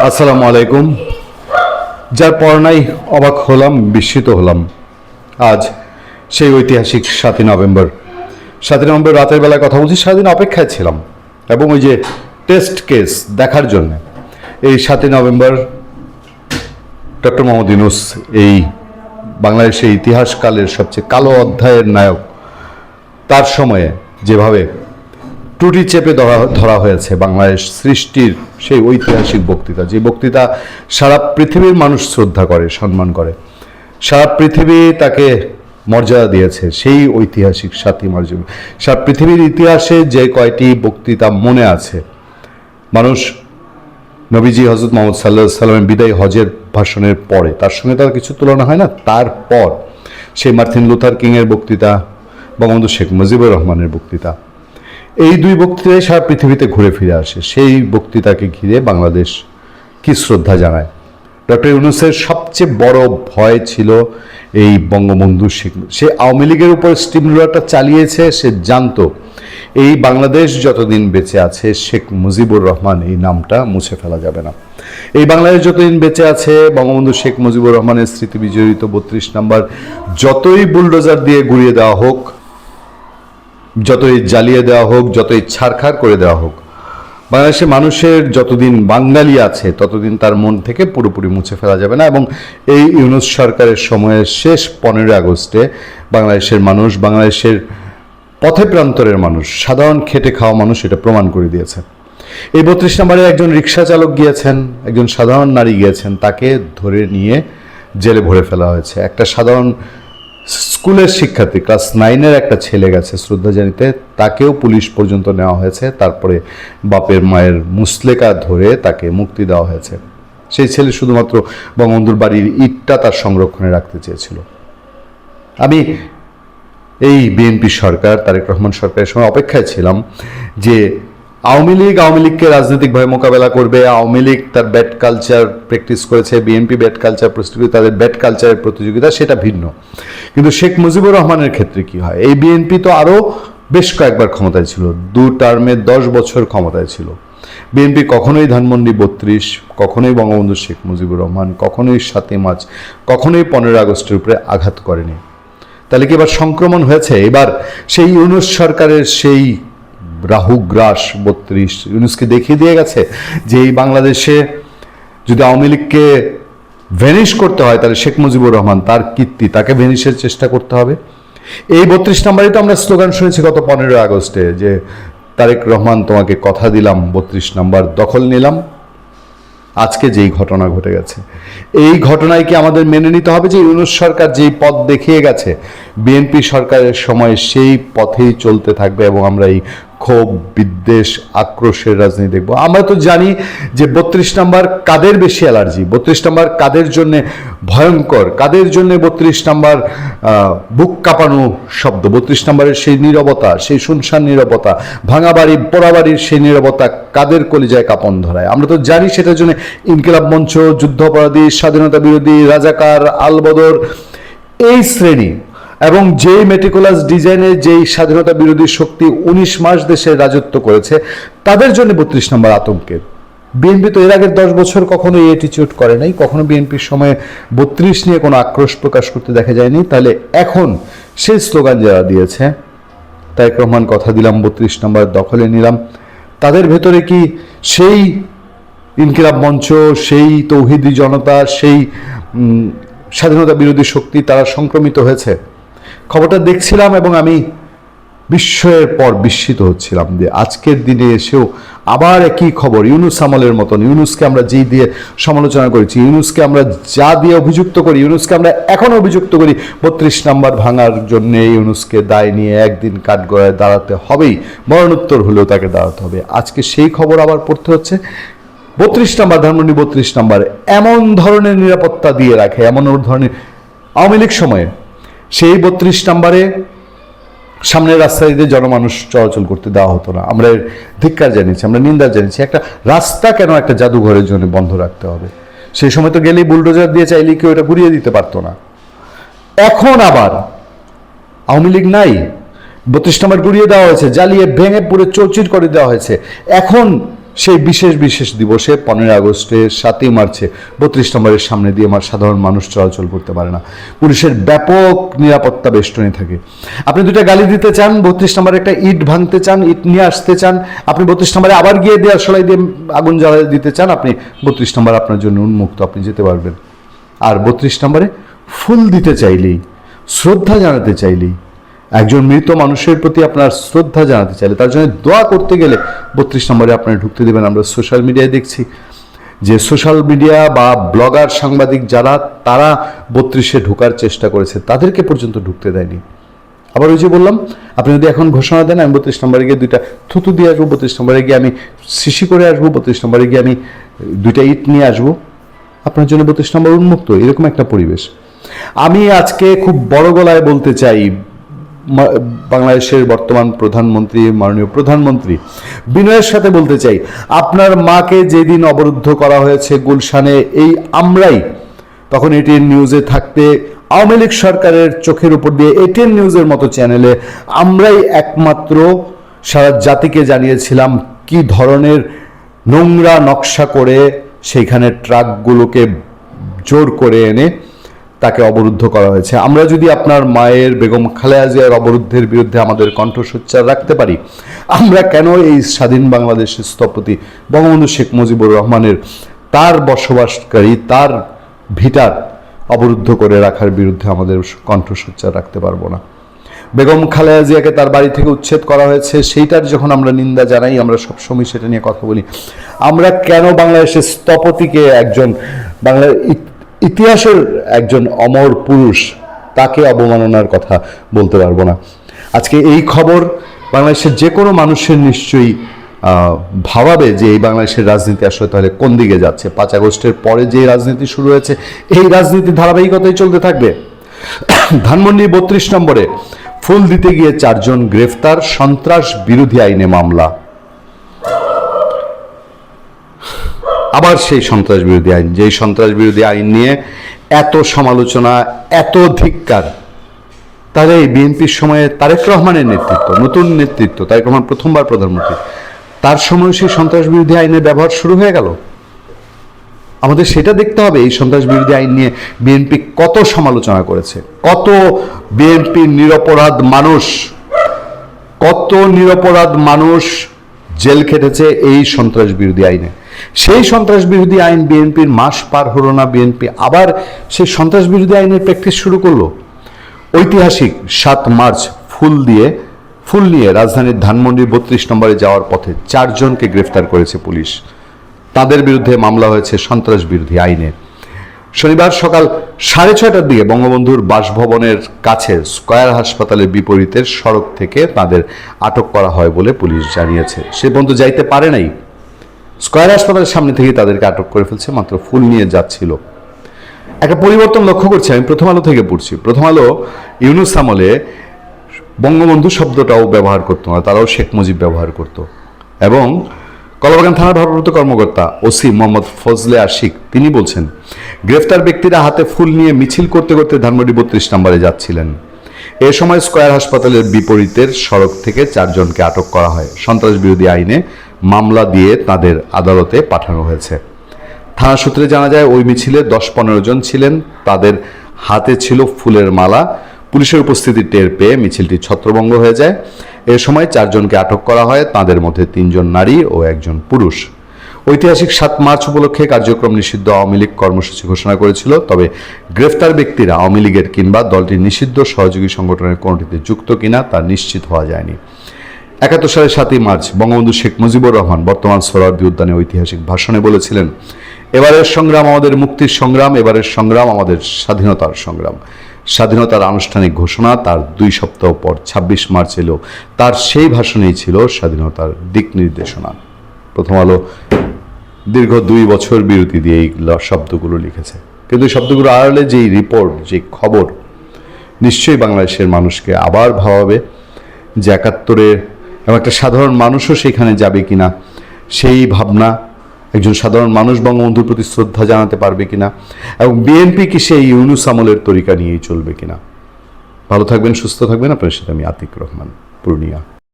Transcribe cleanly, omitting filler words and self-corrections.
আসসালামু আলাইকুম। যার পড়ানায় অবাক হলাম, বিস্মিত হলাম। আজ সেই ঐতিহাসিক 7ই নভেম্বর রাতের বেলায় কথা বলছি। সারাদিন অপেক্ষায় ছিলাম এবং ওই যে টেস্ট কেস দেখার জন্য এই 7ই নভেম্বর ডক্টর মোহাম্মদ ইউনূস, এই বাংলাদেশের ইতিহাসকালের সবচেয়ে কালো অধ্যায়ের নায়ক, তার সময়ে যেভাবে টুটি চেপে ধরা হয়েছে বাংলাদেশ সৃষ্টির সেই ঐতিহাসিক বক্তৃতা, যে বক্তৃতা সারা পৃথিবীর মানুষ শ্রদ্ধা করে, সম্মান করে, সারা পৃথিবী তাকে মর্যাদা দিয়েছে। সেই ঐতিহাসিক 7ই মার্চ সারা পৃথিবীর ইতিহাসে যে কয়টি বক্তৃতা মনে আছে, মানুষ নবীজি হজরত মোহাম্মদ সাল্লাল্লাহু আলাইহি সাল্লামের বিদায়ী হজের ভাষণের পরে, তার সঙ্গে তার কিছু তুলনা হয় না। তারপর সেই মার্টিন লুথার কিংয়ের বক্তৃতা, বঙ্গবন্ধু শেখ মুজিবুর রহমানের বক্তৃতা, এই দুই বক্তৃতায় সারা পৃথিবীতে ঘুরে ফিরে আসে। সেই বক্তৃতাকে ঘিরে বাংলাদেশ কি শ্রদ্ধা জানায়। ডক্টর ইউনূসের সবচেয়ে বড় ভয় ছিল এই বঙ্গবন্ধু শেখ। সে আওয়ামী লীগের উপর স্টিম রোলারটা চালিয়েছে, সে জানতো এই বাংলাদেশ যতদিন বেঁচে আছে শেখ মুজিবুর রহমান এই নামটা মুছে ফেলা যাবে না। এই বাংলাদেশ যতদিন বেঁচে আছে বঙ্গবন্ধু শেখ মুজিবুর রহমানের স্মৃতি বিজড়িত 32 নম্বর যতই বুলডোজার দিয়ে গুড়িয়ে দেওয়া হোক, যতই জ্বালিয়ে দেওয়া হোক, যতই ছারখার করে দেওয়া হোক, বাংলাদেশের মানুষের যতদিন বাঙালি আছে ততদিন তার মন থেকে পুরোপুরি মুছে ফেলা যাবে না। এবং এই ইউনূস সরকারের সময়ের শেষ 15 আগস্টে বাংলাদেশের মানুষ, বাংলাদেশের পথে প্রান্তরের মানুষ, সাধারণ খেটে খাওয়া মানুষ এটা প্রমাণ করে দিয়েছে। এই 32 নম্বরে একজন রিক্সা চালক গিয়েছেন, একজন সাধারণ নারী গিয়েছেন, তাকে ধরে নিয়ে জেলে ভরে ফেলা হয়েছে। একটা সাধারণ স্কুলের শিক্ষার্থী, ক্লাস 9-এর একটা ছেলে গেছে শ্রদ্ধা জানিতে, তাকেও পুলিশ পর্যন্ত নেওয়া হয়েছে। তারপরে বাপের মায়ের মুসলেকা ধরে তাকে মুক্তি দেওয়া হয়েছে। সেই ছেলে শুধুমাত্র বঙ্গবন্ধুর বাড়ির ইটটা তার সংরক্ষণে রাখতে চেয়েছিল। আমি এই বিএনপি সরকার, তারেক রহমান সরকারের সময় অপেক্ষায় ছিলাম যে আওয়ামী লীগকে রাজনৈতিকভাবে মোকাবেলা করবে। আওয়ামী লীগ তার ব্যাড কালচার প্র্যাকটিস করেছে, বিএনপি ব্যাড কালচার প্রস্তুত করে, তাদের ব্যাড কালচারের প্রতিযোগিতা, সেটা ভিন্ন। কিন্তু শেখ মুজিবুর রহমানের ক্ষেত্রে কি হয়? এই বিএনপি তো আরও বেশ কয়েকবার ক্ষমতায় ছিল, 2 টার্মে 10 বছর ক্ষমতায় ছিল। বিএনপি কখনোই ধানমন্ডি 32, কখনোই বঙ্গবন্ধু শেখ মুজিবুর রহমান, কখনোই 7ই মার্চ, কখনোই 15 আগস্টের উপরে আঘাত করেনি। তাহলে কি এবার সংক্রমণ হয়েছে? এবার সেই ইউনূস সরকারের সেই রাহুগ্রাস 32 ইউনূসকে দেখিয়ে দিয়ে গেছে যে এই বাংলাদেশে যদি আওয়ামী লীগকে ভ্যানিশ করতে হয় তাহলে শেখ মুজিবুর রহমান, তার কীর্তি, তাকে ভ্যানিশের চেষ্টা করতে হবে। এই 32 নম্বরে তো আমরা স্লোগান শুনেছি গত 15 আগস্টে যে তারেক রহমান তোমাকে কথা দিলাম, 32 নম্বর দখল নিলাম। আজকে যেই ঘটনা ঘটে গেছে, এই ঘটনায় কি আমাদের মেনে নিতে হবে যে ইউনূস সরকার যেই পথ দেখিয়ে গেছে বিএনপি সরকারের সময় সেই পথেই চলতে থাকবে এবং আমরা এই ক্ষোভ, বিদ্বেষ, আক্রোশের রাজনীতি দেখব? আমরা তো জানি যে 32 নম্বর কাদের বেশি অ্যালার্জি, 32 নম্বর কাদের জন্য ভয়ঙ্কর, কাদের জন্য 32 নম্বর বুক কাঁপানো শব্দ, 32 নম্বরের সেই নীরবতা, সেই শুনশান নীরবতা, ভাঙা বাড়ি পোড়া বাড়ির সেই নীরবতা কাদের কলিজায় কাঁপন ধরায়। আমরা তো জানি সেটার জন্য ইনকিলাব মঞ্চ, যুদ্ধাপরাধী, স্বাধীনতা বিরোধী, রাজাকার, আলবদর, এই শ্রেণী এবং যেই মেটিকুলাস ডিজাইনে যেই স্বাধীনতা বিরোধী শক্তি 19 মাস দেশে রাজত্ব করেছে, তাদের জন্য 32 নম্বর আতঙ্কের। বিএনপি তো এর আগের 10 বছর কখনো এই অ্যাটিটিউড করে নাই, কখনো বিএনপির সময়ে 32 নিয়ে কোনো আক্রোশ প্রকাশ করতে দেখা যায়নি। তাহলে এখন সেই স্লোগান যারা দিয়েছে, তারেক রহমান কথা দিলাম 32 নম্বর দখলে নিলাম, তাদের ভেতরে কি সেই ইনকিলাব মঞ্চ, সেই তৌহিদি জনতা, সেই স্বাধীনতা বিরোধী শক্তি তারা সংক্রমিত হয়েছে? খবরটা দেখছিলাম এবং আমি বিস্ময়ের পর বিস্মিত হচ্ছিলাম যে আজকের দিনে এসেও আবার একই খবর। ইউনূস আমলের মতন, ইউনূসকে আমরা যেই দিয়ে সমালোচনা করেছি, ইউনূসকে আমরা যা দিয়ে অভিযুক্ত করি, ইউনূসকে আমরা এখনও অভিযুক্ত করি 32 নম্বর ভাঙার জন্য, ইউনূসকে দায় নিয়ে একদিন কাঠগড়ায় দাঁড়াতে হবেই, মরণোত্তর হলেও তাকে দাঁড়াতে হবে। আজকে সেই খবর আবার পড়তে হচ্ছে। 32 নম্বর, ধানমন্ডি 32 নম্বর এমন ধরনের নিরাপত্তা দিয়ে রাখে, এমন ধরনের আওয়ামী লীগ সময়ে সেই 32 নম্বরে সামনের রাস্তা দিয়ে জনমানুষ চলাচল করতে দেওয়া হতো না। আমরা ধিক্কার জানিয়েছি, আমরা নিন্দা জানিয়েছি। একটা রাস্তা কেন একটা জাদুঘরের জন্য বন্ধ রাখতে হবে? সেই সময় তো গেলেই বুলডোজার দিয়ে চাইলেই কেউ এটা ঘুরিয়ে দিতে পারতো না। এখন আবার আওয়ামী লীগ নাই, 32 নম্বর গুড়িয়ে দেওয়া হয়েছে, জ্বালিয়ে ভেঙে পুরো চৌচির করে দেওয়া হয়েছে। এখন সেই বিশেষ বিশেষ দিবসে 15 আগস্টে 7ই মার্চে 32 নম্বরের সামনে দিয়ে আমার সাধারণ মানুষ চলাচল করতে পারে না। পুলিশের ব্যাপক নিরাপত্তা বেষ্টনী থাকে। আপনি দুটা গালি দিতে চান, 32 নম্বরে একটা ইট ভাঙতে চান, ইট নিয়ে আসতে চান, আপনি 32 নম্বরে আবার গিয়ে দেওয়ার সলাই দিয়ে আগুন জ্বালিয়ে দিতে চান, আপনি 32 নম্বর আপনার জন্য উন্মুক্ত, আপনি যেতে পারবেন। আর 32 নম্বরে ফুল দিতে চাইলেই, শ্রদ্ধা জানাতে চাইলেই, একজন মৃত মানুষের প্রতি আপনার শ্রদ্ধা জানাতে চাইলে, তার জন্য দোয়া করতে গেলে 32 নম্বরে আপনার ঢুকতে দেবেন। আমরা সোশ্যাল মিডিয়ায় দেখছি যে সোশ্যাল মিডিয়া বা ব্লগার সাংবাদিক যারা, তারা 32-এ ঢোকার চেষ্টা করেছে, তাদেরকে পর্যন্ত ঢুকতে দেয়নি। আবার ওই যে বললাম, আপনি যদি এখন ঘোষণা দেন আমি 32 নম্বরে গিয়ে দুইটা থুতু দিয়ে আসবো, 32 নম্বরে গিয়ে আমি শিশি করে আসবো, 32 নম্বরে গিয়ে আমি দুইটা ইট নিয়ে আসবো, আপনার জন্য 32 নম্বর উন্মুক্ত, এরকম একটা পরিবেশ। আমি আজকে খুব বড় গলায় বলতে চাই, বাংলাদেশের বর্তমান প্রধানমন্ত্রী, মাননীয় প্রধানমন্ত্রী বিনয়ের সাথে বলতে চাই, আপনার মাকে যেদিন অবরুদ্ধ করা হয়েছে গুলশানে, এই আমরাই তখন এটিএন নিউজে থাকতে, আওয়ামী লীগ সরকারের চোখের উপর দিয়ে এটিএন নিউজের মতো চ্যানেলে আমরাই একমাত্র সারা জাতিকে জানিয়েছিলাম কি ধরনের নোংরা নকশা করে সেইখানে ট্রাকগুলোকে জোর করে এনে তাকে অবরুদ্ধ করা হয়েছে। আমরা যদি আপনার মায়ের, বেগম খালেদা জিয়ার অবরুদ্ধের বিরুদ্ধে আমাদের কণ্ঠ সোচ্চার রাখতে পারি, আমরা কেন এই স্বাধীন বাংলাদেশের স্থপতি বঙ্গবন্ধু শেখ মুজিবুর রহমানের তার বসবাসকারী, তার ভিটার অবরুদ্ধ করে রাখার বিরুদ্ধে আমাদের কণ্ঠ সোচ্চার রাখতে পারবো না? বেগম খালেদা জিয়াকে তার বাড়ি থেকে উচ্ছেদ করা হয়েছে, সেইটার যখন আমরা নিন্দা জানাই, আমরা সবসময় সেটা নিয়ে কথা বলি, আমরা কেন বাংলাদেশের স্থপতিকে, একজন বাংলার ইতিহাসের একজন অমর পুরুষ, তাকে অবমাননার কথা বলতে পারবো না? আজকে এই খবর বাংলাদেশের যে কোনো মানুষের নিশ্চয়ই ভাবাবে যে এই বাংলাদেশের রাজনীতি আসলে তাহলে কোন দিকে যাচ্ছে। 5 আগস্টের পরে যে রাজনীতি শুরু হয়েছে, এই রাজনীতি ধারাবাহিকতাই চলতে থাকবে। ধানমন্ডি 32 নম্বরে ফুল দিতে গিয়ে 4 জন গ্রেফতার, সন্ত্রাস বিরোধী আইনে মামলা। আবার সেই সন্ত্রাস বিরোধী আইন, যেই সন্ত্রাস বিরোধী আইন নিয়ে এত সমালোচনা, এত ধিক্কার, তাহলে এই বিএনপির সময়ে তারেক রহমানের নেতৃত্ব, নতুন নেতৃত্ব, তারেক রহমান প্রথমবার প্রধানমন্ত্রী, তার সময় সেই সন্ত্রাস বিরোধী আইনের ব্যবহার শুরু হয়ে গেল। আমাদের সেটা দেখতে হবে, এই সন্ত্রাস বিরোধী আইন নিয়ে বিএনপি কত সমালোচনা করেছে, কত বিএনপির নিরপরাধ মানুষ, কত নিরপরাধ মানুষ জেল খেটেছে এই সন্ত্রাস বিরোধী আইনে। সেই সন্ত্রাস বিরোধী আইন বিএনপির মাস পার হলো না, বিএনপি আবার সেই সন্ত্রাস বিরোধী আইনের প্র্যাকটিস শুরু করলো। ঐতিহাসিক 7 মার্চ ফুল নিয়ে রাজধানীর ধানমন্ডির 32 নম্বরে যাওয়ার পথে 4 জনকে গ্রেফতার করেছে পুলিশ। তাদের বিরুদ্ধে মামলা হয়েছে সন্ত্রাস বিরোধী আইনে। শনিবার সকাল 6:30টার দিকে বঙ্গবন্ধুর বাসভবনের কাছে স্কয়ার হাসপাতালের বিপরীতের সড়ক থেকে তাদের আটক করা হয় বলে পুলিশ জানিয়েছে। সে পর্যন্ত যাইতে পারে নাই, স্কয়ার হাসপাতালের সামনে থেকে তাদেরকে আটক করে ফেলছে, মাত্র ফুল নিয়ে যাচ্ছিল। একটা পরিবর্তন লক্ষ্য করছি, আমি প্রথম আলো থেকে পড়ছি। প্রথম আলো ইউনূস আমলে বঙ্গবন্ধু শব্দটাও ব্যবহার করতো না, তারাও শেখ মুজিব ব্যবহার করত। এবং কলাবাগান থানার ভারপ্রাপ্ত কর্মকর্তা ওসি মোহাম্মদ ফজলে আশিক তিনি বলছেন, গ্রেফতার ব্যক্তিরা হাতে ফুল নিয়ে মিছিল করতে করতে ধানমন্ডি 32 নম্বরে যাচ্ছিলেন। এ সময় স্কয়ার হাসপাতালের বিপরীতের সড়ক থেকে 4 জনকে আটক করা হয়। সন্ত্রাস বিরোধী আইনে মামলা দিয়ে তাদের আদালতে পাঠানো হয়েছে। থানা সূত্রে জানা যায়, ওই মিছিলে 10-15 জন ছিলেন, তাদের হাতে ছিল ফুলের মালা। পুলিশের উপস্থিতি টের পেয়ে মিছিলটি ছত্রভঙ্গ হয়ে যায়। এ সময় 4 জনকে আটক করা হয়, তাদের মধ্যে 3 জন নারী ও 1 জন পুরুষ। ঐতিহাসিক 7 মার্চ উপলক্ষে কার্যক্রম নিষিদ্ধ আওয়ামী লীগ কর্মসূচি ঘোষণা করেছিল, তবে গ্রেফতার ব্যক্তিরা আওয়ামী লীগের কিংবা দলটির নিষিদ্ধ সহযোগী সংগঠনের কোনটিতে যুক্ত কিনা তা নিশ্চিত হওয়া যায়নি। 71 সালের 7ই মার্চ বঙ্গবন্ধু শেখ মুজিবুর রহমান বর্তমান সোহরাওয়ার্দী উদ্যানে ঐতিহাসিক ভাষণে বলেছিলেন, এবারের সংগ্রাম আমাদের মুক্তির সংগ্রাম, এবারের সংগ্রাম আমাদের স্বাধীনতার সংগ্রাম। স্বাধীনতার আনুষ্ঠানিক ঘোষণা তার 2 সপ্তাহ পর 26 মার্চ এলো। তার সেই ভাষণেই ছিল স্বাধীনতার দিক নির্দেশনা। প্রথম আলো দীর্ঘ 2 বছর বিরতি দিয়ে এই শব্দগুলো লিখেছে, কিন্তু এই শব্দগুলো আড়ালে যেই রিপোর্ট, যে খবর, নিশ্চয়ই বাংলাদেশের মানুষকে আবার ভাবাবে যে 71-এর এবং একটা সাধারণ মানুষও সেখানে যাবে কিনা, সেই ভাবনা, একজন সাধারণ মানুষ বঙ্গবন্ধুর প্রতি শ্রদ্ধা জানাতে পারবে কিনা, এবং বিএনপি কি সেই ইউনূস আমলের তরিকা নিয়েই চলবে কিনা। ভালো থাকবেন, সুস্থ থাকবেন। আপনার সাথে আমি আতিক রহমান, পূর্ণিয়া।